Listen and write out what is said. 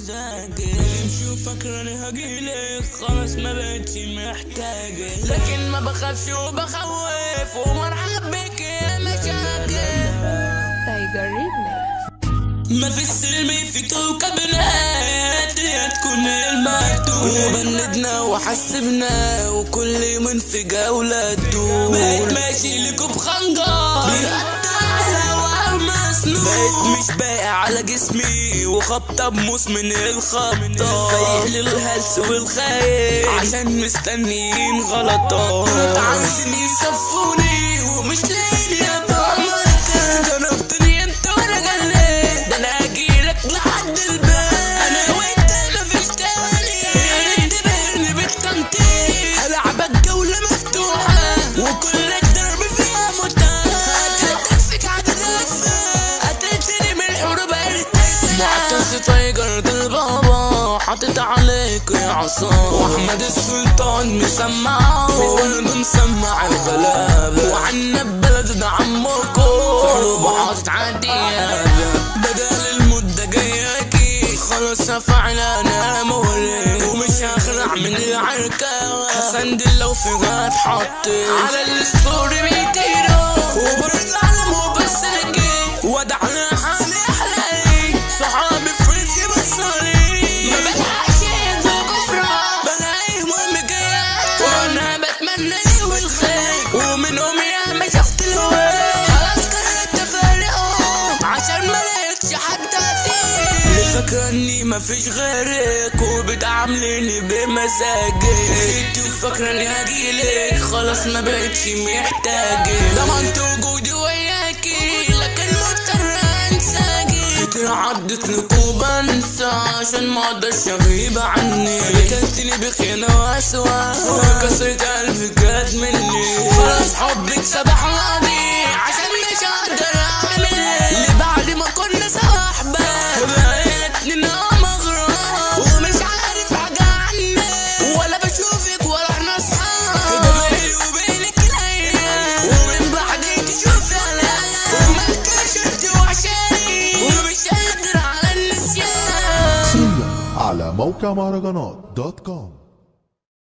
مزاجي. تمشي وفاكراني هجيلك خلاص ما بقتش محتاجة، لكن ما بخافش وبخوف ومرحب بك يا مشاكل. تايجر ريميكس. ما في السلم في كوكبنا يا تكون المكتوب، وبندنا وحسبنا وكل يوم في جولة تدور. بقيت ماشي لكم بخنجر بيقطع الهوا مسنون، بقيت مش باقي على جسمي وخبطة بموس من الخبطة، فايق للهلس والخيل عشان مستنيين غلطات. عاوزين يصفوني ومش لاقيين يا بأمرك، جربتني انت وانا جليت، ده انا هجيلك لحد البيت. انا وانت مفيش تاني، يا ريت تبهرني بالتنطيط. هلعبك جولة مفتوحة وكل الضرب فيها متاح، هتكفيك عدد الأسفل، قتلتني من الحروب ارتاح. معتز تايجر ده البابا حاطط عليك يا عصام، واحمد السلطان مسمعه وقلبه مسمع الغلابة، وعنا البلد ده عمكم في حروب حاطط عالديابة. بدل المدة جاياكي خلاص هفعل انا مولي، ومش هخلع من العركة. حسن دي لو في غاد حطي على الستوري بيطيروا، وبرد العالم وبسلكي ودعنا حالي احلي. صحابي فريز يبصري ما بلحقش ينزل كفرة، بلاقيه مهم جايات وانا بتمنى ليه الخير، ومنهم ياما شفت الويل. خلاص قررت افارقهم عشان ما لقيتش حد فيه. فاكرة اني مفيش غيرك وبتعامليني بمزاجك، انتي وفاكرة اني هجيلك خلاص ما بقتش محتاجك. ضمنت وجودي وياكي لكن مضطر انساكي، كتير عدت لك وبنسى عشان ما اقدرش اغيب عني. قتلتني بخيانة واسوأ وكسرت قلبي جات مني، خلاص حبك سبح ماضي عشان مش هقدر اعمل اللي بعد ما كنا سوا احباب. بقيتني مغرور ومش عارف حاجة عنك، ولا بشوفك ولا احنا اصحاب. بيني وبينك الايام ومن بعدك تشوف الايام، وما انكشفت وحشاني ومش قادر على النسيان. على موقع مهرجانات دوت كوم.